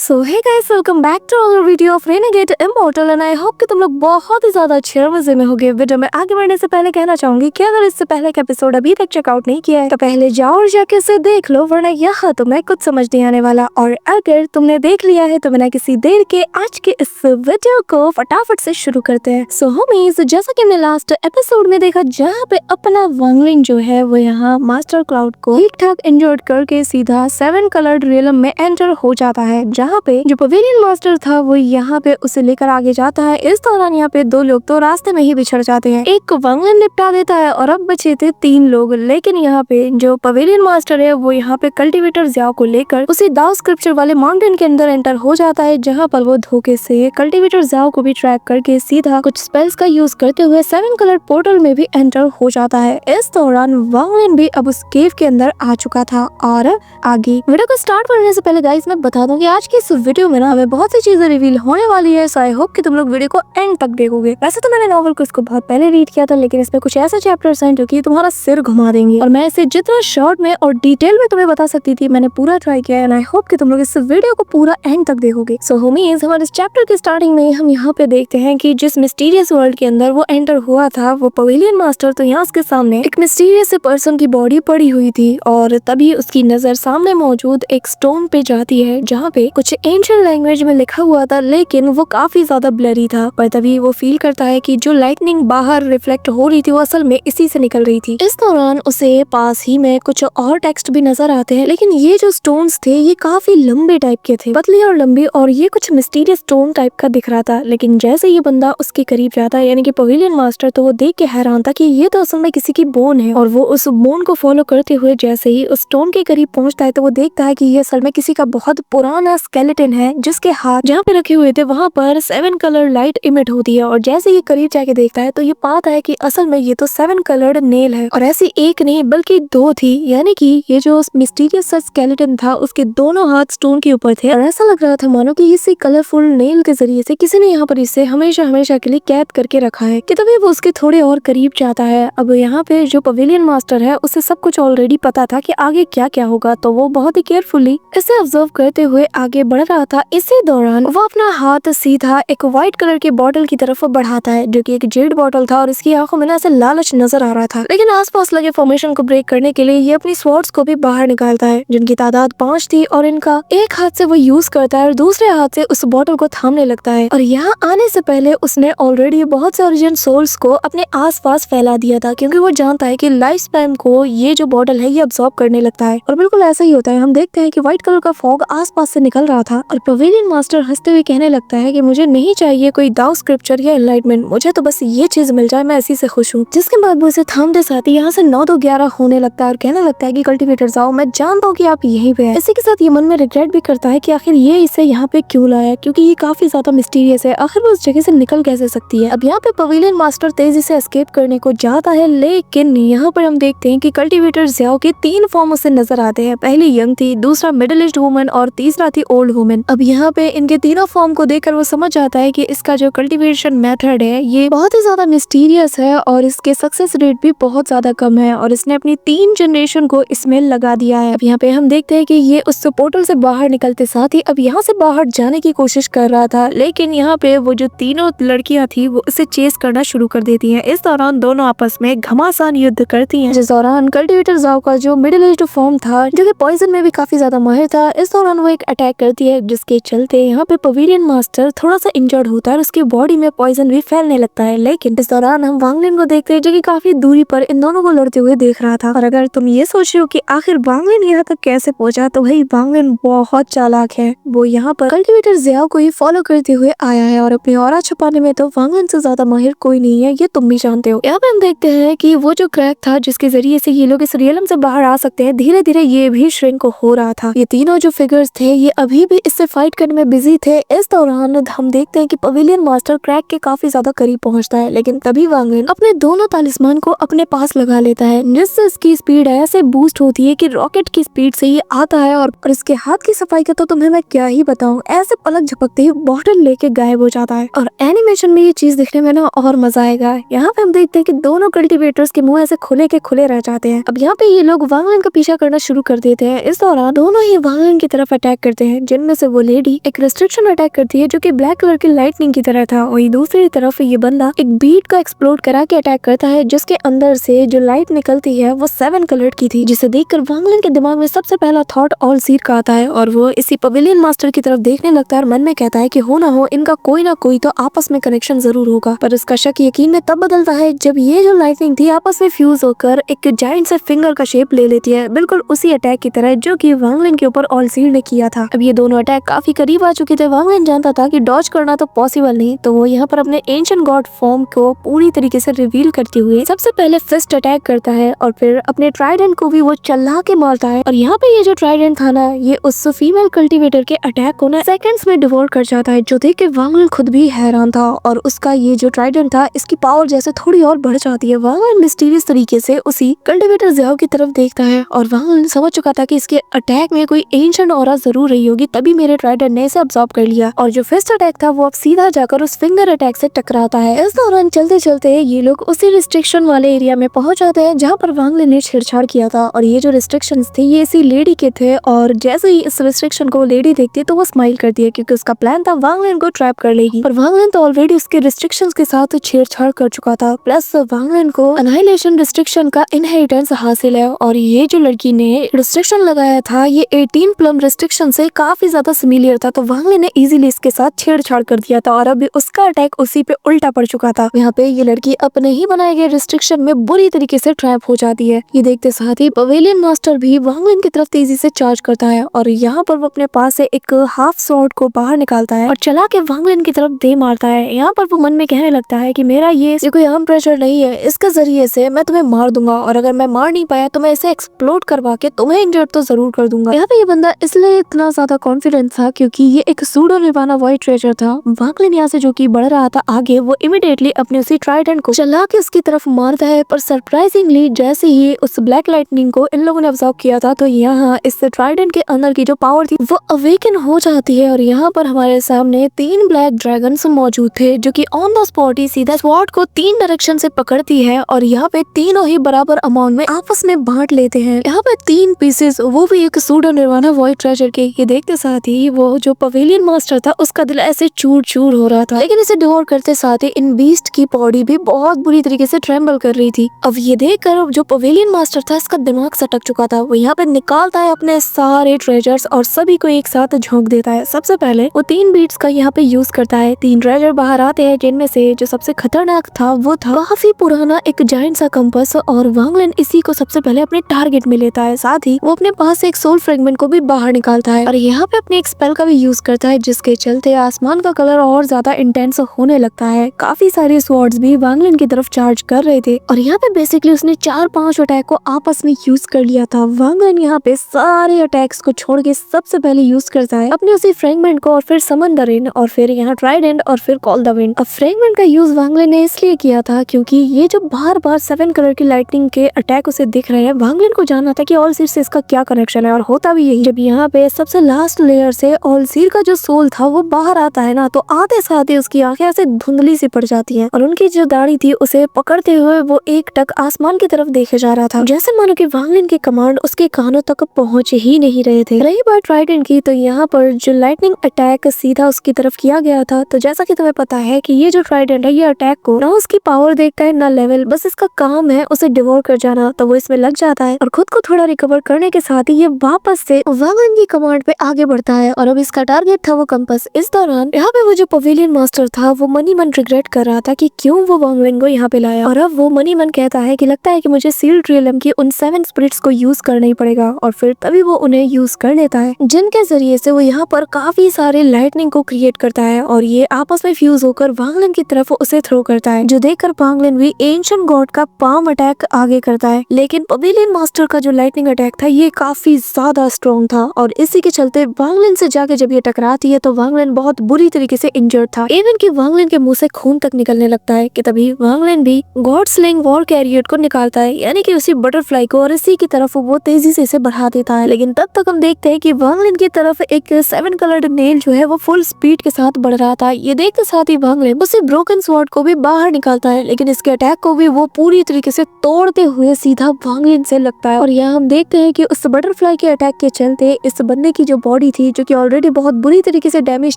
So hey guys, welcome back to our video of Renegade Immortal and I hope कि तुम लोग बहुत ही ज्यादा अच्छे मजे में होगे। वीडियो में आगे बढ़ने से पहले कहना चाहूंगी कि अगर इससे पहले का एपिसोड अभी तक चेकआउट नहीं किया है तो पहले जाओ और जाके इसे देख लो, वरना यहाँ तुम्हें कुछ समझ नहीं आने वाला। और अगर तुमने देख लिया है तो बिना किसी देर के आज के इस वीडियो को फटाफट से शुरू करते हैं। सो होमीज, जैसा कि हमने लास्ट एपिसोड में देखा जहाँ पे अपना वांगलिंग जो है वो यहाँ मास्टर क्लाउड को ठीक ठाक इंजर्ड करके सीधा 7 कलर्ड रियलम में एंटर हो जाता है, जहाँ पे जो पवेलियन मास्टर था वो यहाँ पे उसे लेकर आगे जाता है। इस दौरान यहाँ पे 2 लोग तो रास्ते में ही बिछड़ जाते हैं। एक को वांगलिन निपटा देता है और अब बचे थे 3 लोग। लेकिन यहाँ पे जो पवेलियन मास्टर है वो यहाँ पे कल्टीवेटर ज़्याओ को लेकर उसी दाव स्क्रिप्चर वाले माउंटेन के अंदर एंटर हो जाता है, जहाँ पर वो धोखे से कल्टीवेटर ज़्याओ को भी ट्रैक करके सीधा कुछ स्पेल्स का यूज करते हुए 7 कलर पोर्टल में भी एंटर हो जाता है। इस दौरान वांगलिन भी अब उस केव के अंदर आ चुका था। और आगे वीडियो को स्टार्ट करने से पहले गाइस मैं बता दूं कि आज की इस वीडियो में ना हमें बहुत सी चीजें रिवील होने वाली है। सो आई होप कि तुम लोग वीडियो को एंड तक देखोगे। वैसे तो मैंने नॉवल को इसको बहुत पहले रीड किया था, लेकिन इसमें कुछ ऐसे चैप्टर्स हैं जो कि तुम्हारा सिर घुमा देंगे और मैं इसे जितना शॉर्ट में और डिटेल में तुम्हें बता सकती थी मैंने पूरा ट्राई किया है। आई होप कि तुम लोग इस वीडियो को पूरा एंड तक देखोगे। सो होमीज, हमारे इस चैप्टर के स्टार्टिंग में हम यहाँ पे देखते हैं कि जिस मिस्टीरियस वर्ल्ड के अंदर वो एंटर हुआ था वो पवेलियन मास्टर, तो यहाँ उसके सामने एक मिस्टीरियस पर्सन की बॉडी पड़ी हुई थी और तभी उसकी नजर सामने मौजूद एक स्टोन पे जाती है जहाँ पे कुछ एंशिएंट लैंग्वेज में लिखा हुआ था, लेकिन वो काफी ज्यादा ब्लरी था। पर तभी वो फील करता है कि जो लाइटनिंग बाहर रिफ्लेक्ट हो रही थी वो असल में इसी से निकल रही थी। इस दौरान उसे पास ही में कुछ और टेक्स्ट भी नजर आते हैं, लेकिन ये जो स्टोन्स थे ये काफी लंबे टाइप के थे, पतली और लंबी, और ये कुछ मिस्टीरियस स्टोन टाइप का दिख रहा था। लेकिन जैसे ये बंदा उसके करीब जाता है यानी कि पवेलियन मास्टर, तो वो देख के हैरान था कि ये तो असल में किसी की बोन है। और वो उस बोन को फॉलो करते हुए जैसे ही उस स्टोन के करीब पहुंचता है तो वो देखता है कि ये असल में किसी का बहुत पुराना स्केलेटन है, जिसके हाथ जहाँ पे रखे हुए थे वहाँ पर 7 कलर लाइट इमिट होती है। और जैसे ये करीब जाके देखता है तो ये पाता है कि असल में ये तो 7 कलर्ड नेल है, और ऐसी एक नहीं बल्कि 2 थी। यानी कि ये जो मिस्टीरियस सा स्केलेटन था उसके दोनों हाथ स्टोन के ऊपर थे और ऐसा लग रहा था मानो कि इसी कलरफुल नेल के जरिए से किसी ने यहाँ पर इसे हमेशा हमेशा के लिए कैद करके रखा है। कि तभी वो उसके थोड़े और करीब जाता है। अब यहाँ पे जो पवेलियन मास्टर है उसे सब कुछ ऑलरेडी पता था कि आगे क्या क्या होगा, तो वो बहुत ही केयरफुली इसे ऑब्जर्व करते हुए आगे बढ़ रहा था। इसी दौरान वो अपना हाथ सीधा एक व्हाइट कलर के बॉटल की तरफ बढ़ाता है जो कि एक जेड बॉटल था और इसकी आंखों में ना ऐसे लालच नजर आ रहा था। लेकिन आसपास लगे फॉर्मेशन को ब्रेक करने के लिए ये अपनी स्वॉर्ड्स को भी बाहर निकालता है, जिनकी तादाद 5 थी, और इनका एक हाथ से वो यूज करता है और दूसरे हाथ से उस बॉटल को थामने लगता है। और यहाँ आने से पहले उसने ऑलरेडी बहुत से ओरिजिन सोल्स को अपने आसपास फैला दिया था, क्योंकि वो जानता है कि लाइफ स्पैन को ये जो बॉटल है ये अब्सॉर्ब करने लगता है। और बिल्कुल ऐसा ही होता है। हम देखते हैं कि व्हाइट कलर का फॉग आसपास से निकल रहा था और पवेलियन मास्टर हंसते हुए कहने लगता है कि मुझे नहीं चाहिए कोई दाव स्क्रिप्चर या एनलाइटमेंट, मुझे तो बस ये चीज मिल जाए, मैं इसी से खुश हूँ। जिसके बाद वो इसे थामते साथ ही यहाँ से 9-2-11 होने लगता है और कहने लगता है कि कल्टीवेटर जाओ, मैं जानता हूँ कि आप यहीं पे हैं। इसी के साथ ये मन में रिग्रेट भी करता है कि आखिर ये इसे यहाँ पे क्यों लाया, क्योंकि ये काफी ज्यादा मिस्टीरियस है, आखिर वो उस जगह से निकल कैसे सकती है। अब यहाँ पे पवेलियन मास्टर तेजी से एस्केप करने को जाता है, लेकिन यहाँ पर हम देखते हैं कि कल्टीवेटर ज़्याओ के 3 फॉर्म उसे नजर आते हैं। पहली यंग थी, दूसरा मिडिल एज्ड वुमन और तीसरा थी ओल्ड वुमन। अब यहाँ पे इनके तीनों फॉर्म को देखकर वो समझ जाता है कि इसका जो कल्टीवेशन मेथड है ये बहुत ही ज्यादा मिस्टीरियस है और इसके सक्सेस रेट भी बहुत ज्यादा कम है, और इसने अपनी 3 जनरेशन को इसमें लगा दिया है। अब यहाँ पे हम देखते हैं कि ये उस पोर्टल से बाहर निकलते साथ ही अब यहाँ से बाहर जाने की कोशिश कर रहा था, लेकिन यहाँ पे वो जो तीनों लड़कियां थी वो इसे चेस करना शुरू कर देती है। इस दौरान दोनों आपस में घमासान युद्ध करती है, जिस दौरान कल्टीवेटर ज़ाओ का जो मिडिल एज्ड फॉर्म था जो कि पॉइजन में भी काफी ज्यादा माहिर था, इस दौरान वो एक अटैक करती है, जिसके चलते यहाँ पे पवेलियन मास्टर थोड़ा सा इंजर्ड होता है और उसकी बॉडी में पॉइजन भी फैलने लगता है। लेकिन इस दौरान हम वांगलिन को देखते हैं जो कि काफी दूरी पर इन दोनों को लड़ते हुए देख रहा था। और अगर तुम ये सोच रहे हो कि आखिर वांगलिन यहाँ तक कैसे पहुंचा, तो भाई वांगलिन बहुत चालाक है। वो यहाँ पर कल्टीवेटर ज़ियाओ को ही फॉलो करते हुए आया है और अपनी ऑरा छुपाने में तो वांगलिन से ज्यादा माहिर कोई नहीं है, ये तुम भी जानते हो। यहाँ पे हम देखते हैं कि वो जो क्रैक था जिसके जरिए से ये लोग इस रियलम से बाहर आ सकते हैं, धीरे धीरे ये भी श्रिंक हो रहा था। ये तीनों जो फिगर्स थे ये अभी भी इससे फाइट करने में बिजी थे। इस दौरान हम देखते हैं कि पवेलियन मास्टर क्रैक के काफी ज्यादा करीब पहुंचता है, लेकिन तभी वांगलिन अपने दोनों तालिस्मान को अपने पास लगा लेता है, जिससे इसकी स्पीड ऐसे बूस्ट होती है कि रॉकेट की स्पीड से ये आता है। और इसके हाथ की सफाई का तो तुम्हें मैं क्या ही बताऊं, ऐसे पलक झपकते ही बॉटल लेके गायब हो जाता है। और एनिमेशन में ये चीज दिखने में ना और मजा आएगा। यहाँ पे हम देखते हैं कि दोनों कल्टीवेटर्स के मुंह ऐसे खुले के खुले रह जाते हैं। अब यहाँ पे ये लोग वांगलिन का पीछा करना शुरू कर देते हैं। इस दौरान दोनों ही वांगलिन की तरफ अटैक करते हैं, जिनमें से वो लेडी एक रिस्ट्रिक्शन अटैक करती है जो कि ब्लैक कलर की लाइटनिंग की तरह था। वही दूसरी तरफ ये बंदा एक बीट का एक्सप्लोड करा के अटैक करता है जिसके अंदर से जो लाइट निकलती है वो 7 कलर की थी, जिसे देखकर वांग लिन के दिमाग में सबसे पहला थॉट ऑल सीर का आता है और वो इसी पवेलियन मास्टर की तरफ देखने लगता है और मन में कहता है कि हो ना हो इनका कोई ना कोई तो आपस में कनेक्शन जरूर होगा। पर उसका शक यकीन में तब बदलता है जब ये जो लाइटनिंग थी आपस में फ्यूज होकर एक जायंट से फिंगर का शेप ले लेती है, बिल्कुल उसी अटैक की तरह जो कि वांग लिन के ऊपर ऑल सीर ने किया था। अब ये दोनों अटैक काफी करीब आ चुके थे। वांग लिन जानता था कि डॉज करना तो पॉसिबल नहीं, तो वो यहाँ पर अपने एंशिएंट गॉड फॉर्म को पूरी तरीके से रिवील करते हुए सबसे पहले फिस्ट अटैक करता है और फिर अपने ट्राइडेंट को भी वो चला के मारता है। और यहाँ पे ये जो ट्राइडेंट था ना, ये उस फीमेल कल्टीवेटर के अटैक को ना सेकंड्स में डिवोर कर जाता है, जो देख के वांग लिन खुद भी हैरान था। और उसका ये जो ट्राइडेंट था इसकी पावर जैसे थोड़ी और बढ़ जाती है। वांग लिन मिस्टीरियस तरीके से उसी कल्टीवेटर ज़ियाओ की तरफ देखता है और वांग लिन समझ चुका था कि इसके अटैक में कोई एंशिएंट ऑरा जरूर रही होगी, तभी मेरे ट्राइडेंट ने इसे अब्सॉर्ब कर लिया। और जो फिस्ट अटैक था वो अब सीधा जाकर उस फिंगर अटैक से टकराता है। इस दौरान चलते चलते ये लोग उसी रिस्ट्रिक्शन वाले एरिया में पहुंच जाते हैं जहाँ पर वांग लिन ने छेड़छाड़ किया था। और ये जो रिस्ट्रिक्शंस थे ये इसी लेडी के थे और जैसे ही इस रिस्ट्रिक्शन को लेडी देखती है तो वो स्माइल करती है क्योंकि उसका प्लान था वांग लिन को ट्रैप कर लेगी। पर वांग लिन तो ऑलरेडी उसके रिस्ट्रिक्शंस के साथ छेड़छाड़ कर चुका था, प्लस वांग लिन को अनाइलेशन रिस्ट्रिक्शन का इनहेरिटेंस हासिल है। और ये जो लड़की ने रिस्ट्रिक्शन लगाया था ये 18 प्लम रिस्ट्रिक्शन से काफी ज्यादा सिमिलर था, तो वांग लिन ने इजीली इसके साथ छेड़छाड़ कर दिया था और अब उसका अटैक उसी पे उल्टा पड़ चुका था। यहाँ पे ये लड़की अपने ही बनाए गए रिस्ट्रिक्शन में बुरी तरीके से ट्रैप हो जाती है। ये देखते साथ ही पवेलियन मास्टर भी वांग लिन की तरफ तेजी से चार्ज करता है और यहाँ पर वो अपने पास से एक हाफ स्वॉर्ड को बाहर निकालता है और चला के वांग लिन की तरफ दे मारता है। यहाँ पर वो मन में कहने लगता है कि मेरा ये कोई आर्म प्रेशर नहीं है, इसके जरिए से मैं तुम्हें मार दूंगा और अगर मैं मार नहीं पाया तो मैं इसे एक्सप्लोड करवा के तुम्हें इंजर्ड तो जरूर कर दूंगा। यहाँ पे ये बंदा इसलिए इतना ज्यादा कॉन्फिडेंट था क्योंकि ये एक सूडो निवाना वॉइड ट्रेजर था। वांग लिन यहाँ से जो कि बढ़ रहा था आगे, वो इमीडिएटली अपने उसी ट्राइडेंट को चला के उसकी तरफ मारता है। पर सरप्राइजिंगली जैसे ही उस ब्लैक लाइटनिंग को इन लोगों ने ऑब्जर्व किया था तो यहाँ इस ट्राइडेंट के अंदर की जो पावर थी वो अवेकन हो जाती है और यहाँ पर हमारे सामने 3 ब्लैक ड्रैगन्स मौजूद थे जो कि ऑन द स्पॉट ही सीधा स्वॉर्ड को 3 डायरेक्शन से पकड़ती है और यहाँ पे तीनों ही बराबर अमाउंट में आपस में बांट लेते हैं। यहाँ पे 3 पीसेस, वो भी एक सूडो निर्वाणा वॉइड ट्रेजर के। ये देखते साथ ही वो जो पवेलियन मास्टर था उसका दिल ऐसे चूर चूर हो रहा था, लेकिन इसे डिवोर करते साथ ही इन बीस्ट की बॉडी भी बहुत बुरी तरीके से ट्रेम्बल कर रही थी। अब ये देखकर जो पवेलियन मास्टर था इसका दिमाग सटक चुका था। वो यहाँ पे निकालता है अपने सारे ट्रेजर्स और सभी को एक साथ झोंक देता है। सबसे पहले वो 3 बीट्स का यहाँ पे यूज करता है। 3 ट्रेजर बाहर आते हैं जिनमें से जो सबसे खतरनाक था वो था काफी पुराना एक जायंट सा कंपास और वांग लिन इसी को सबसे पहले अपने टारगेट में लेता है। साथ ही वो अपने पास से एक सोल फ्रेगमेंट को भी बाहर निकालता है और यहाँ पे अपने एक स्पेल का भी यूज करता है जिसके चलते आसमान का कलर और ज्यादा इंटेंस होने लगता है। काफी सारे स्वॉर्ड्स भी वांग लिन की तरफ चार्ज कर रहे थे और यहाँ पे बेसिकली उसने 4-5 अटैक को आपस में यूज कर लिया था। वांग लिन यहाँ पे सारे अटैक्स को छोड़ के सबसे पहले यूज करता है अपने उसी फ्रेगमेंट को और फिर समन द रेन और फिर यहाँ ट्राइडेंट और फिर कॉल द विंड। अब फ्रेगमेंट का यूज वांग लिन ने इसलिए किया था क्योंकि ये जो बार बार 7 कलर की लाइटनिंग के अटैक उसे दिख रहे हैं, वांग लिन को जानना था कि ऑल सीर से इसका क्या कनेक्शन है। और होता भी यही, जब यहाँ पे सबसे लास्ट लेयर से ऑल सीर का जो सोल था वो बाहर आता है ना, तो आते साथ ही उसकी आंखें ऐसे धुंधली सी पड़ जाती हैं और उनकी जो दाढ़ी थी उसे पकड़ते हुए वो एक टक आसमान की तरफ देखे जा रहा था, जैसे मानो कि वांग लिन के कमांड उसके कानों तक पहुंच ही नहीं रहे थे। रही बात ट्राइडेंट की, तो यहाँ पर जो लाइटनिंग अटैक सीधा उसकी तरफ किया गया था, तो जैसा कि तुम्हें पता है कि ये जो ट्राइडेंट है ये अटैक को ना उसकी पावर देखता है ना लेवल, बस इसका काम है उसे डिवोर कर जाना। तो वो इसमें लग जाता है और खुद को थोड़ा रिकवर करने के साथ ही ये वापस से वांग लिन की कमांड पे आगे बढ़ता है और अब इसका टारगेट था वो कंपास। इस दौरान यहाँ पे वो जो पवेलियन मास्टर था वो मनी मन रिग्रेट कर रहा था कि क्यों वो वांग लिन को यहाँ पे लाया और अब वो मनी मन कहता है कि लगता है कि मुझे सील्ड रियलम की उन 7 स्पिरिट्स को यूज करना ही पड़ेगा और फिर तभी वो उन्हें यूज कर लेता है, जिनके जरिए से वो यहाँ पर काफी सारे लाइटनिंग को क्रिएट करता है और ये आपस में फ्यूज होकर वांग लिन की तरफ उसे थ्रो करता है, जो देखकर वांग लिन भी एंशिएंट गॉड का पाम अटैक आगे करता है। लेकिन पवेलियन मास्टर का जो लाइटनिंग अटैक था ये काफी ज्यादा स्ट्रॉन्ग था और इसी के चलते वांग लिन से जाके जब ये टकराती है तो वांग लिन बहुत बुरी तरीके से इंजर्ड था, इवन कि वांग लिन के मुंह से खून तक निकलने लगता है कि तभी वांग लिन भी गॉड स्लेइंग वॉर कैरियट को निकालता है, यानी कि उसी बटरफ्लाई को, और इसी की तरफ वो तेजी से इसे बढ़ा देता है। लेकिन तब तक हम देखते हैं कि वांग लिन की तरफ एक 7 कलर्ड नेल जो है वो फुल स्पीड के साथ बढ़ रहा था। ये देखते साथ ही वांग लिन उसी ब्रोकन स्वॉर्ड को भी बाहर निकालता है, लेकिन इसके अटैक को भी वो पूरी तरीके से तोड़ते हुए सीधा वांग लिन से लगता है और यहाँ हम देखते हैं कि उस बटरफ्लाई के अटैक के चलते इस बंदे की जो बॉडी बॉडी थी जो कि ऑलरेडी बहुत बुरी तरीके से डैमेज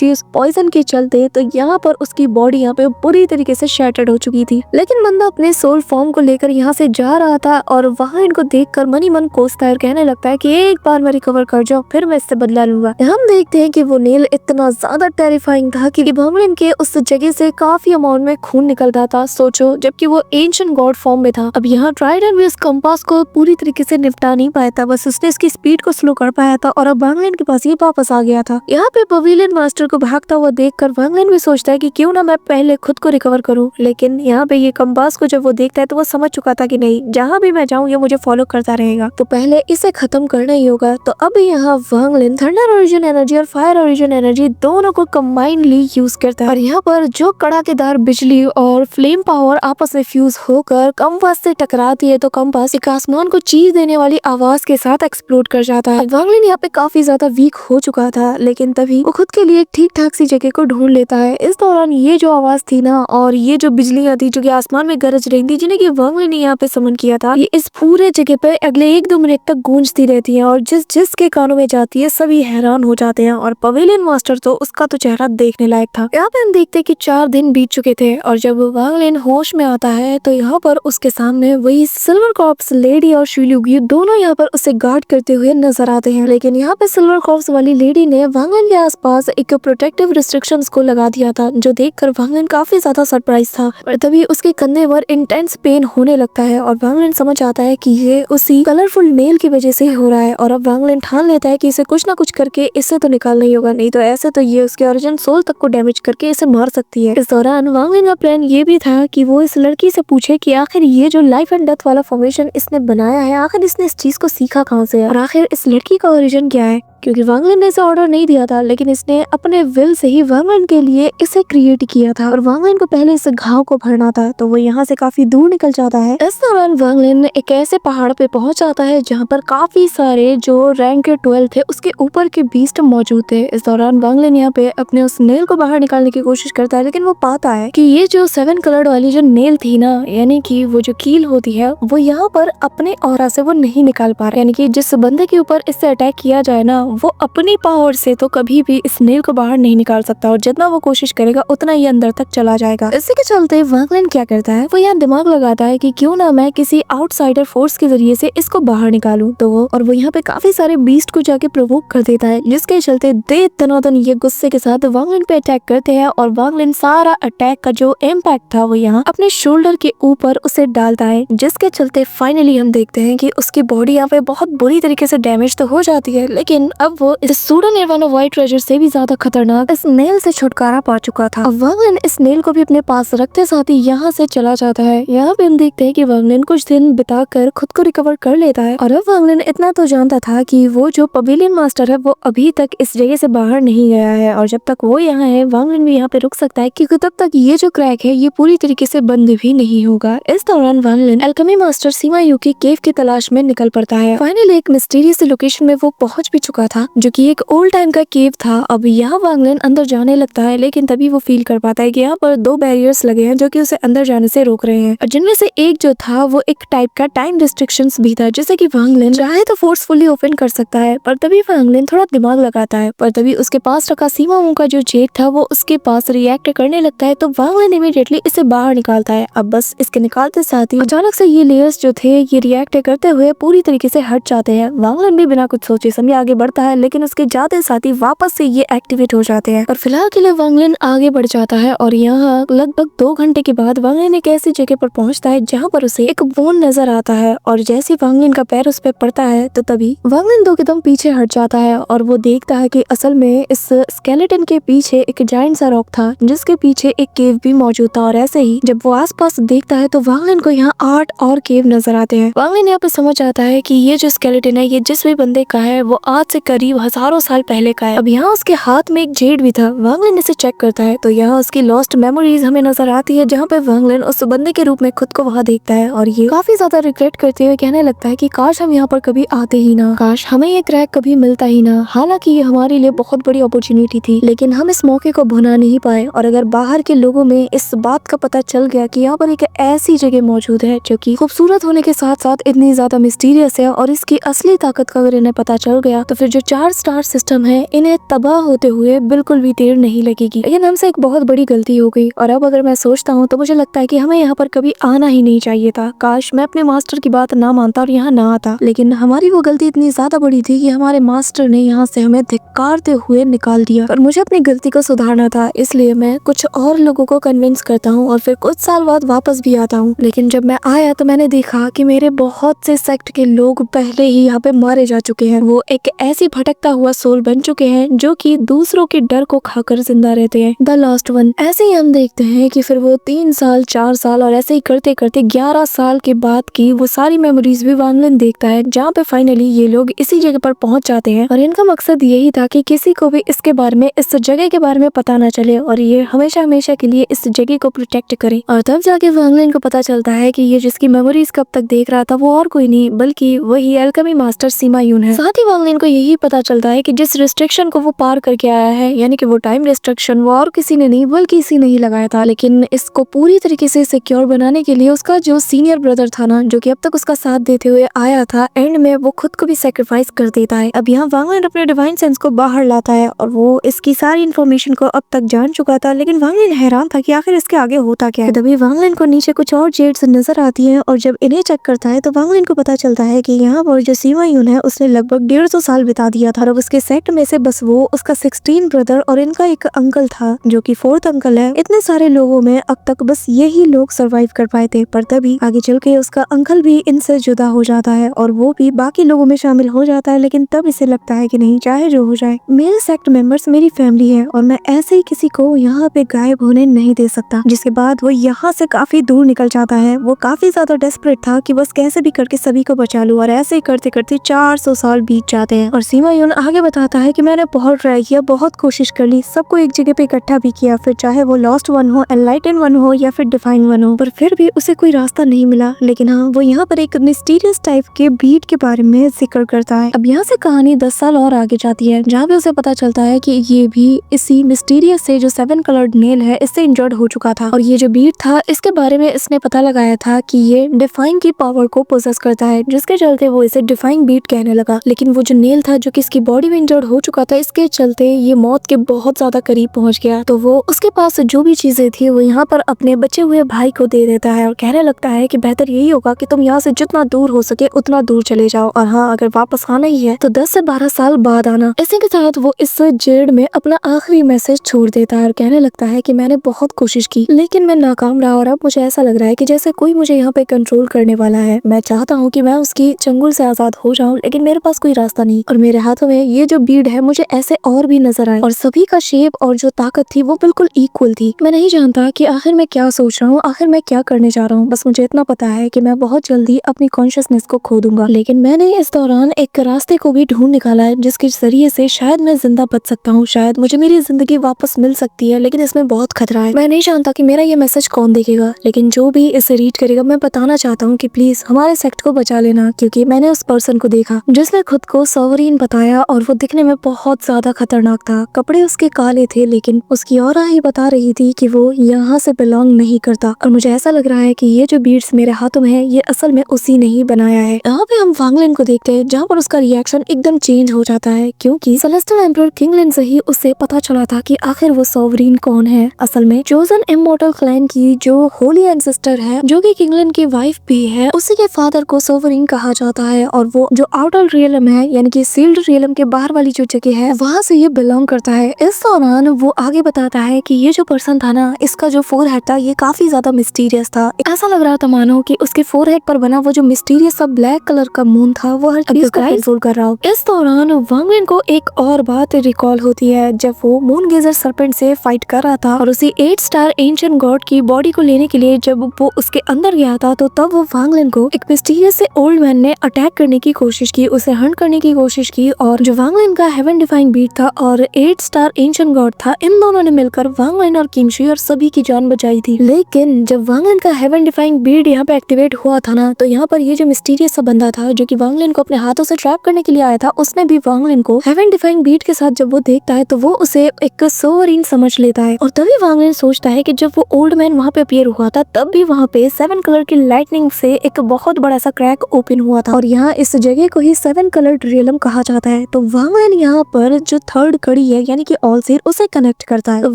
थी उस पॉइजन के चलते, तो यहाँ पर उसकी बॉडी यहाँ पे बुरी तरीके से शैटर्ड हो चुकी थी। लेकिन बंदा अपने सोल फॉर्म को लेकर यहाँ से जा रहा था और वहाँ इनको देखकर मन ही मन कोसता है और कहने लगता है कि एक बार मैं रिकवर कर जाऊं फिर मैं इससे बदला लूंगा। हम देखते हैं कि वो नेल इतना ज्यादा टेरिफाइंग था कि वांगलिन के उस जगह से काफी अमाउंट में खून निकलता था। सोचो, जबकि वो एंशिएंट गॉड फॉर्म में था। अब यहाँ ट्राइडेंट भी उस कंपास को पूरी तरीके से निपटा नहीं पाया था, बस उसने इसकी स्पीड को स्लो कर पाया था और अब वांगलिन के पास ये वापस आ गया था। यहाँ पे पवेलियन मास्टर को भागता हुआ देखकर वांगलिन भी सोचता है कि क्यों ना मैं पहले खुद को रिकवर करूं। लेकिन यहाँ पे ये कंपास को जब वो देखता है तो वो समझ चुका था कि नहीं, जहाँ भी मैं जाऊँ ये मुझे फॉलो करता रहेगा, तो पहले इसे खत्म करना ही होगा। तो अब यहाँ वांगलिन थंडर ओरिजिन एनर्जी और फायर ओरिजिन एनर्जी दोनों को कंबाइनली यूज करता है और यहाँ पर जो कड़ाकेदार बिजली और फ्लेम पावर आपस में फ्यूज होकर कंपास से टकराती है तो कंपास एक आसमान को चीर देने वाली आवाज के साथ एक्सप्लोड कर जाता है। वांगलिन यहाँ पे काफी ज्यादा वीक हो चुका था, लेकिन तभी वो खुद के लिए एक ठीक ठाक सी जगह को ढूंढ लेता है। इस दौरान ये जो आवाज थी ना और ये जो बिजलियां थी जो कि आसमान में गरज रही थी, जिन्हें कि वांगलिन ने यहाँ पे समन किया था, ये इस पूरे जगह पे अगले 1-2 मिनट तक गूंजती रहती है और जिसके कानों में जाती है सभी हैरान हो जाते हैं। और पवेलियन मास्टर तो उसका तो चेहरा देखने लायक था। यहाँ पे हम देखते हैं कि 4 दिन बीत चुके थे और जब वांगलिन होश में आता है तो यहाँ पर उसके सामने वही सिल्वर कॉर्प्स लेडी और शिलुगी दोनों यहाँ पर उसे गार्ड करते हुए नजर आते हैं। लेकिन यहाँ पे सिल्वर कॉर्प्स वाली लेडी ने वांगलिन के आसपास एक प्रोटेक्टिव रिस्ट्रिक्शंस को लगा दिया था, जो देखकर वांगलिन काफी ज्यादा सरप्राइज था। और तभी उसके कंधे पर इंटेंस पेन होने लगता है और वांगलिन समझ आता है कि ये उसी कलरफुल नेल की वजह से हो रहा है। और अब वांगलिन ठान लेता है कि इसे कुछ ना कुछ करके इससे तो निकालना ही होगा, नहीं तो ऐसे तो ये उसके ओरिजिन सोल तक को डैमेज करके इसे मार सकती है। इस दौरान वांगलिन का प्लान ये भी था कि वो इस लड़की से पूछे कि आखिर ये जो लाइफ एंड डेथ वाला फॉर्मेशन इसने बनाया है, आखिर इसने इस चीज को सीखा कहाँ से है और आखिर इस लड़की का ओरिजिन क्या है। क्योंकि वांगलिन ने इसे ऑर्डर नहीं दिया था, लेकिन इसने अपने विल से ही वांगलिन के लिए इसे क्रिएट किया था और वांगलिन को पहले इस घाव को भरना था, तो वो यहाँ से काफी दूर निकल जाता है। इस दौरान वांगलिन एक ऐसे पहाड़ पे पहुंच जाता है जहाँ पर काफी सारे जो रैंक के 12 थे उसके ऊपर के बीस्ट मौजूद थे। इस दौरान वांगलिन यहाँ पे अपने उस नेल को बाहर निकालने की कोशिश करता है, लेकिन वो पाता है कि ये जो 7 कलर्ड वाली जो नेल थी ना, यानी कि वो जो कील होती है, वो यहाँ पर अपने ऑरा से वो नहीं निकाल पा रहा। यानी कि जिस बंदे के ऊपर इससे अटैक किया जाए ना, वो अपनी पावर से तो कभी भी इस नेल को बाहर नहीं निकाल सकता और जितना वो कोशिश करेगा उतना ही अंदर तक चला जाएगा। इसी के चलते वांगलिन क्या करता है, वो यहाँ दिमाग लगाता है कि क्यों ना मैं किसी आउटसाइडर फोर्स के जरिए से इसको बाहर निकालूं। तो वो यहाँ पे काफी सारे बीस्ट को जाके प्रोवोक कर देता है, जिसके चलते दे तनातन ये गुस्से के साथ वांगलिन पे अटैक करते हैं और वांगलिन सारा अटैक का जो इम्पैक्ट था वो यहाँ अपने शोल्डर के ऊपर उसे डालता है, जिसके चलते फाइनली हम देखते हैं कि उसकी बॉडी यहाँ पे बहुत बुरी तरीके से डैमेज तो हो जाती है, लेकिन अब वो इस सूडो निर्वाणा व्हाइट ट्रेजर से भी ज्यादा खतरनाक इस नेल से छुटकारा पा चुका था। अब वांगलिन इस नेल को भी अपने पास रखते साथ ही यहाँ से चला जाता है। यहाँ पे हम देखते हैं कि वांगलिन कुछ दिन बिताकर खुद को रिकवर कर लेता है और अब वांगलिन इतना तो जानता था कि वो जो पवेलियन मास्टर है वो अभी तक इस जगह से बाहर नहीं गया है और जब तक वो यहाँ है वांगलिन भी यहाँ पे रुक सकता है, क्योंकि तब तक ये जो क्रैक है ये पूरी तरीके से बंद भी नहीं होगा। इस दौरान Wanglin Alchemy master Seema you की केव की तलाश में निकल पड़ता है। फाइनली एक मिस्टीरियस लोकेशन में वो पहुंच भी चुका था, जो कि एक ओल्ड टाइम का केव था। अब यहाँ वांगलिन अंदर जाने लगता है, लेकिन तभी वो फील कर पाता है कि यहाँ पर 2 बैरियर्स लगे हैं जो कि उसे अंदर जाने से रोक रहे हैं और जिनमें से एक जो था वो एक टाइप का टाइम रिस्ट्रिक्शंस भी था, जैसे कि वांगलिन चाहे तो फोर्सफुली ओपन कर सकता है। पर तभी वांगलिन थोड़ा दिमाग लगाता है, पर तभी उसके पास रखा सीमा यू का जो जेट था वो उसके पास रिएक्ट करने लगता है, तो वांगलिन इमीडिएटली इसे बाहर निकालता है। अब बस इसके निकालते साथ ही अचानक से ये लेयर्स जो थे ये रिएक्ट करते हुए पूरी तरीके से हट जाते हैं। वांगलिन भी बिना कुछ सोचे समझे आगे बढ़ता है, लेकिन उसके जाते साथ ही वापस से ये एक्टिवेट हो जाते हैं और फिलहाल के लिए वांगलिन आगे बढ़ जाता है और यहाँ लगभग 2 घंटे के बाद वांगलिन एक ऐसी जगह पर पहुंचता है जहाँ पर उसे एक बोन नजर आता है और जैसे वांगलिन का पैर उस पर पड़ता है तो तभी वांगलिन 2 कदम पीछे हट जाता है और वो देखता है कि असल में इस स्केलेटन के पीछे एक जायंट सा रॉक था, जिसके पीछे एक केव भी मौजूद था। और ऐसे ही जब वो आसपास देखता है तो वांगलिन को यहाँ 8 और केव नजर आते हैं। वांगलिन यहाँ पे समझ आता है कि ये जो स्केलेटन है ये जिस भी बंदे का है वो आज से करीब हजारों साल पहले का है। अब यहाँ उसके हाथ में एक जेड भी था। वांगलिन इसे चेक करता है तो यहाँ उसकी लॉस्ट मेमोरीज हमें नजर आती है, जहाँ पे वांगलिन उस बंदे के रूप में खुद को वहाँ देखता है और ये काफी ज्यादा रिग्रेट करते हुए कहने लगता है कि काश हम यहाँ पर कभी आते ही ना, काश हमें ये क्रैक कभी मिलता ही ना। हालांकि ये हमारे लिए बहुत बड़ी अपॉर्चुनिटी थी, लेकिन हम इस मौके को भुना नहीं पाए। और अगर बाहर के लोगों में इस बात का पता चल गया कि यहाँ पर एक ऐसी जगह मौजूद है जो कि खूबसूरत होने के साथ साथ इतनी ज्यादा मिस्टीरियस है और इसकी असली ताकत का अगर इन्हें पता चल गया तो फिर जो 4 स्टार सिस्टम है इन्हें तबाह होते हुए बिल्कुल भी देर नहीं लगेगी। लेकिन हमसे एक बहुत बड़ी गलती हो गई और अब अगर मैं सोचता हूँ तो मुझे लगता है कि हमें यहाँ पर कभी आना ही नहीं चाहिए था। काश मैं अपने मास्टर की बात ना मानता और यहाँ ना आता। लेकिन हमारी वो गलती इतनी ज्यादा बड़ी थी कि हमारे मास्टर ने यहाँ से हमें धिक्कारते हुए निकाल दिया और मुझे अपनी गलती को सुधारना था। इसलिए मैं कुछ और लोगों को कन्विंस करता हूँ और फिर कुछ साल बाद वापस भी आता हूँ। लेकिन जब मैं आया तो मैंने देखा कि मेरे बहुत से सेक्ट के लोग पहले ही यहाँ पे मारे जा चुके हैं। वो एक ऐसी भटकता हुआ सोल बन चुके हैं जो कि दूसरों के डर को खाकर जिंदा रहते हैं। The last one. ऐसे ही हम देखते हैं कि फिर वो 3 साल 4 साल और ऐसे ही करते करते 11 साल के बाद की वो सारी मेमोरीज भी वांग लिन देखता है, जहाँ पे फाइनली ये लोग इसी जगह पर पहुंच जाते हैं और इनका मकसद यही था कि किसी को भी इसके बारे में, इस जगह के बारे में पता ना चले और ये हमेशा हमेशा के लिए इस जगह को प्रोटेक्ट करे। और तब जाके वांग लिन को पता चलता है कि ये जिसकी मेमोरीज कब तक देख रहा था वो और कोई नहीं बल्कि वही एल्केमी मास्टर सीमा यून है। साथ ही वांग लिन को यही पता चलता है कि जिस रिस्ट्रिक्शन को वो पार करके आया है, यानी कि वो टाइम रिस्ट्रिक्शन, वो और किसी ने नहीं बल्कि इसी ने ही लगाया था। लेकिन इसको पूरी तरीके से सिक्योर बनाने के लिए उसका जो सीनियर ब्रदर था ना, जो कि अब तक उसका साथ देते हुए आया था, एंड में वो खुद को भी सेक्रीफाइस कर देता है। अब यहाँ वांग लिन अपने डिवाइन सेंस को बाहर लाता है और वो इसकी सारी इन्फॉर्मेशन को अब तक जान चुका था। लेकिन वांग लिन हैरान था कि आखिर इसके आगे होता क्या है। तभी वांग लिन को नीचे कुछ और जेड्स नजर आती है और जब इन्हें चेक करता है तो वांग लिन को पता चलता है कि यहाँ पर जो सीमा यून है उसने लगभग 150 साल बिता दिया था और उसके सेट में से बस वो, उसका 16 ब्रदर और इनका एक अंकल था जो कि 4th अंकल है। इतने सारे लोगों में अब तक बस यही लोग सरवाइव कर पाए थे, पर तभी आगे चल के उसका अंकल भी इनसे जुदा हो जाता है और वो भी बाकी लोगों में शामिल हो जाता है। लेकिन तब इसे लगता है कि नहीं, चाहे जो हो जाए, मेरे सेक्ट मेंबर्स मेरी फैमिली है और मैं ऐसे ही किसी को यहाँ पे गायब होने नहीं दे सकता। जिसके बाद वो यहाँ से काफी दूर निकल जाता है। वो काफी ज्यादा डेस्परेट था कि बस कैसे भी करके सभी को बचा लूं और ऐसे ही करते करते 400 साल बीत जाते हैं। और सीमा यून आगे बताता है कि मैंने बहुत ट्राई किया, बहुत कोशिश कर ली, सबको एक जगह पे इकट्ठा भी किया, फिर चाहे वो लॉस्ट वन हो, एनलाइटन वन हो या फिर डिफाइन वन हो, पर फिर भी उसे कोई रास्ता नहीं मिला। लेकिन हाँ, वो यहाँ पर एक मिस्टीरियस टाइप के बीट के बारे में जिक्र करता है। अब यहाँ से कहानी 10 साल और आगे जाती है, जहाँ पे उसे पता चलता है कि ये भी इसी मिस्टीरियस से जो 7 कलर्ड नेल है इससे इंजर्ड हो चुका था और ये जो बीट था इसके बारे में इसने पता लगाया था कि ये डिफाइन की पावर को पोजेस करता है, जिसके चलते वो इसे डिफाइन बीट कहने लगा। लेकिन वो जो नेल था जो कि इसकी बॉडी में इंजर्ड हो चुका था, इसके चलते ये मौत के बहुत ज्यादा करीब पहुंच गया। तो वो उसके पास जो भी चीजें थी वो यहाँ पर अपने बचे हुए भाई को दे देता है और कहने लगता है कि बेहतर यही होगा कि तुम यहाँ से जितना दूर हो सके उतना दूर चले जाओ और हाँ, अगर वापस आना ही है तो 10 से 12 साल बाद आना। इसी के साथ वो इस जेड में अपना आखिरी मैसेज छोड़ देता है और कहने लगता है कि मैंने बहुत कोशिश की लेकिन मैं नाकाम रहा और अब मुझे ऐसा लग रहा है कि जैसे कोई मुझे यहाँ पे कंट्रोल करने वाला है। मैं चाहता हूँ कि मैं उसकी चंगुल से आजाद हो जाऊं, लेकिन मेरे पास कोई रास्ता नहीं और मेरे हाथों में ये जो बीड है मुझे ऐसे और भी नजर आए और सभी का शेप और जो ताकत थी वो बिल्कुल इक्वल थी। मैं नहीं जानता कि आखिर मैं क्या सोच रहा हूँ, आखिर मैं क्या करने जा रहा हूँ। बस मुझे इतना पता है कि मैं बहुत जल्दी अपनी कॉन्शियसनेस को खो दूंगा। लेकिन मैंने इस दौरान एक रास्ते को भी ढूंढ निकाला है जिसके जरिए से शायद मैं जिंदा बच सकता हूँ, शायद मुझे मेरी जिंदगी वापस मिल सकती है। लेकिन इसमें बहुत खतरा है। मैं नहीं जानता कि मेरा ये मैसेज कौन देखेगा, लेकिन जो भी इसे रीड करेगा मैं बताना चाहता हूँ कि प्लीज हमारे सेक्ट को बचा लेना, क्योंकि मैंने उस पर्सन को देखा जिसने खुद को सॉवरीन बताया और वो दिखने में बहुत ज्यादा खतरनाक था। कपड़े उसके काले थे लेकिन उसकी ऑरा ही बता रही थी कि वो यहाँ से बिलोंग नहीं करता और मुझे ऐसा लग रहा है कि ये जो बीड्स मेरे हाथों में है ये असल में उसी ने ही बनाया है। यहाँ पे हम वांग लिन को देखते हैं जहाँ पर उसका रिएक्शन एकदम चेंज हो जाता है, क्योंकि सेलेस्टियल एम्परर किंग लिन से ही उसे पता चला था कि आखिर वो सॉवरीन कौन है। असल में चोजन इमॉर्टल क्लैन की जो होली एंसेस्टर है, जो कि किंग लिन की वाइफ भी है, उसी के फादर को सॉवरीन कहा जाता है और वो जो आउटर रियलम है यानी कि सील्ड रियलम के बाहर वाली जो जगह है वहाँ से ये बिलोंग करता है। इस दौरान वो आगे बताता है कि ये जो पर्सन था ना, इसका जो फोरहेड था ये काफी ज्यादा मिस्टीरियस था। ऐसा लग रहा था मानो कि उसके फोरहेड पर बना वो जो मिस्टीरियस सा ब्लैक कलर का मून था वो हर चीज को कंट्रोल कर रहा हो। इस दौरान वांग लिन को एक और बात रिकॉल होती है जब वो मून गेजर सर्पेंट से फाइट कर रहा था और उसी 8 स्टार एंशिएंट गॉड की बॉडी को लेने के लिए जब वो उसके अंदर गया था तो तब वो वांग लिन को एक मिस्टीरियस से ओल्ड मैन ने अटैक करने की कोशिश की, उसे हंट करने की कोशिश की और जो वांग लिन का हेवन डिफाइन बीट था और 8 स्टार एंशिएंट गॉड था, इन दोनों ने मिलकर वांग लिन और किंग शुई और सभी की जान बचाई थी। लेकिन जब वांग लिन का हेवन डिफाइन बीट यहाँ पे एक्टिवेट हुआ था ना, तो यहाँ पर ये जो मिस्टीरियस सा बंदा था जो कि वांग लिन को अपने हाथों से ट्रैप करने के लिए आया था, उसने भी वांग लिन को हेवन डिफाइन बीट के साथ जब वो देखता है तो वो उसे एक सोवरीन समझ लेता है। और तभी वांग लिन सोचता है कि जब वो ओल्ड मैन वहाँ पे अपीयर हुआ था तब भी वहाँ पे 7 कलर की लाइटनिंग से एक बहुत बड़ा सा क्रैक ओपन हुआ था और यहाँ इस जगह को ही 7 कलर्ड रियलम कहा जाता है। तो वांग लिन यहाँ पर जो थर्ड कड़ी है यानी कि ऑलसीर उसे कनेक्ट करता है। तो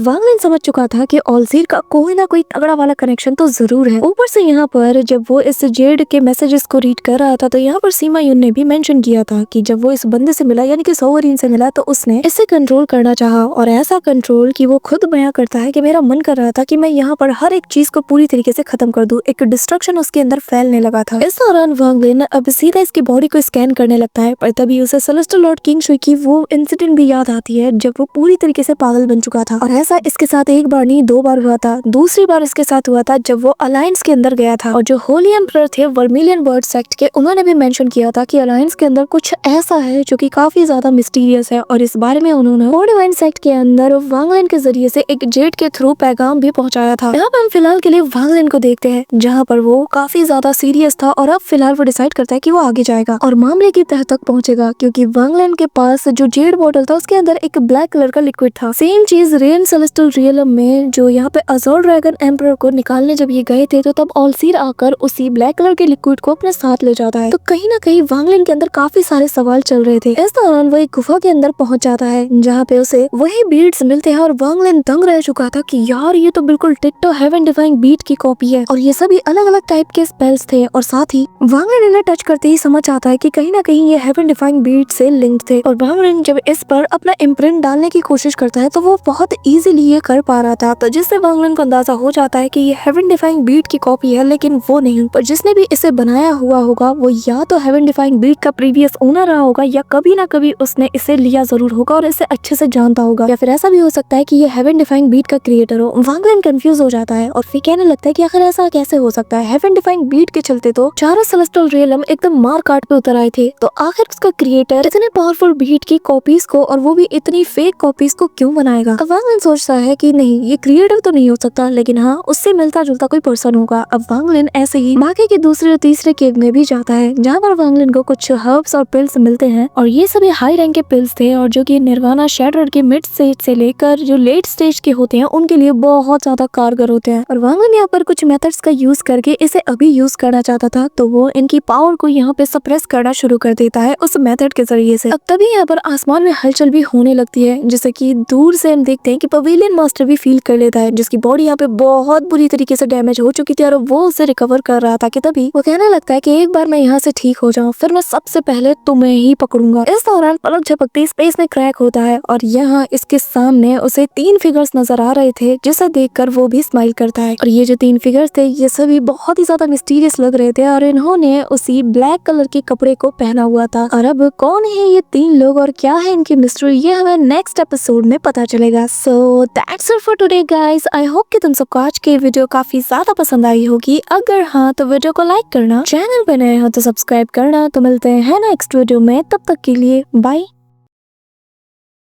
वांग लिन समझ चुका था कि ऑलसीर का कोई ना कोई तगड़ा वाला कनेक्शन तो जरूर है। ऊपर से यहाँ पर जब वो इस जेड के मैसेजेस को रीड कर रहा था तो यहाँ पर सीमा युन ने भी मेंशन किया था कि जब वो इस बंदे से मिला यानी कि सोवरीन से मिला तो उसने इसे कंट्रोल करना चाहा, और ऐसा कंट्रोल कि वो खुद बयां करता है कि मेरा मन कर रहा था कि मैं यहाँ पर हर एक चीज को पूरी तरीके से खत्म कर दूं। एक डिस्ट्रक्शन उसके अंदर फैलने लगा था। इस दौरान वांग लिन अब सीधा इसकी बॉडी को स्कैन करने लगता है, पर तभी उसे सेलेस्टियल लॉर्ड किंग शुई की वो इंसिडेंट भी याद आती है जब वो पूरी तरीके से पागल बन चुका था। और ऐसा इसके साथ एक बार नहीं 2 बार हुआ था। दूसरी बार इसके साथ हुआ था जब वो अलायंस के अंदर गया था, और जो होली एम्परर थे वर्मिलियन वर्ड सेक्ट के, उन्होंने भी मेंशन किया था कि अलायंस के अंदर कुछ ऐसा है जो कि काफी ज्यादा मिस्टीरियस है, और इस बारे में उन्होंने डिवाइन सेक्ट के अंदर वांग लिन के जरिए से एक जेड के थ्रू पैगाम भी पहुंचाया था। यहाँ पर हम फिलहाल के लिए वांग लिन को देखते हैं जहाँ पर वो काफी ज्यादा सीरियस था, और अब फिलहाल वो डिसाइड करता है कि वो आगे जाएगा और मामले की तह तक पहुंचेगा, क्योंकि वांग लिन के पास जो जेड बॉटल था उसके अंदर एक ब्लैक कलर का लिक्विड था। सेम चीज रेन सेलेस्टियल रियलम में जो यहाँ पे अज़ोर ड्रैगन एम्परर को निकालने जब ये गए थे तो तब ऑलसीर आकर उसी ब्लैक कलर के लिक्विड को अपने साथ ले जाता है। तो कहीं ना कहीं वांग लिन के अंदर काफी सारे सवाल चल रहे थे। इस दौरान वो एक गुफा के अंदर पहुंच जाता है जहाँ पे उसे वही बीड्स मिलते हैं, और वांग लिन दंग रह चुका था कि यार ये तो बिल्कुल टिट्टो हेवन डिवाइन बीट की कॉपी है, और ये सभी अलग अलग टाइप के स्पेल्स थे। और साथ ही वांग लिन इन्हें टच करते ही समझ आता है कि कहीं ना कहीं ये हेवन डिवाइन बीट से लिंक्ड थे। और वांग लिन जब इस पर अपना इम्प्रिंट डालने की कोशिश करता है तो वो बहुत इजीली ये कर पा रहा था, तो जिससे वांग लिन को अंदाजा हो जाता है कि ये हेवन डिवाइन बीट की कॉपी है, लेकिन वो नहीं। पर जिसने भी इसे बनाया हुआ होगा वो या तो हेवन डिवाइन बीट का प्रीवियस ओनर रहा होगा, या कभी ना कभी उसने इसे लिया जरूर होगा और इसे अच्छे से जानता होगा, या फिर ऐसा भी हो सकता है कि ये हेवन डिवाइन बीट का क्रिएटर हो। वांग लिन कंफ्यूज हो जाता है और फिर कहने लगता है कि आखिर ऐसा कैसे हो सकता है। हेवन डिवाइन बीट के चलते तो चारों सेलेस्टियल रियलम एकदम मार काट पे उतर आए थे, तो आखिर उसका क्रिएटर इतने पावरफुल बीट की कॉपीज को, और वो भी इतनी फेक कॉपीज को, क्यों बनाएगा। अब वांग लिन सोचता है कि नहीं, ये क्रिएटर तो नहीं हो सकता, लेकिन हाँ उससे मिलता जुलता कोई पर्सन होगा। अब वांग लिन ऐसे ही बाकी के दूसरे और तीसरे केव में भी जाता है जहाँ पर वांग लिन को कुछ हर्ब्स और पिल्स मिलते हैं, और ये सभी हाई रैंक के पिल्स थे, और जो कि निर्वाणा शैटर्ड के मिड स्टेज से लेकर जो लेट स्टेज के होते हैं उनके लिए बहुत ज्यादा कारगर होते हैं। और वांग लिन यहाँ पर कुछ मेथड्स का यूज करके इसे अभी यूज करना चाहता था, तो वो इनकी पावर को यहाँ पे सप्रेस करना शुरू कर देता है उस मेथड के जरिए से। अब तभी यहाँ पर आसमान में हलचल भी होने लगती है, जैसे कि दूर से हम देखते हैं कि पवेलियन मास्टर भी फील कर लेता है, जिसकी बॉडी यहाँ पे बहुत बुरी तरीके से डैमेज हो चुकी थी, और वो उसे रिकवर कर रहा था कि तभी वो कहने लगता है कि एक बार मैं यहाँ से ठीक हो जाऊँ, फिर मैं सबसे पहले तुम्हें ही पकड़ूंगा। इस दौरान पलक झपकते स्पेस में क्रैक होता है, और यहाँ इसके सामने उसे 3 फिगर्स नजर आ रहे थे, जिसे देखकर वो भी स्माइल करता है। और ये जो 3 फिगर्स थे ये सभी बहुत ही ज्यादा मिस्टीरियस लग रहे थे, और इन्होंने उसी ब्लैक कलर के कपड़े को पहना हुआ था। और अब कौन है ये 3 लोग और क्या है इनकी मिस्ट्री, ये हमें नेक्स्ट एपिसोड में पता चलेगा। So that's it for today guys. I hope कि तुम सबको आज की वीडियो काफी ज्यादा पसंद आई होगी। अगर हाँ तो वीडियो को लाइक करना, चैनल पे नए हो तो सब्सक्राइब करना। तो मिलते हैं नेक्स्ट वीडियो में, तब तक के लिए बाय।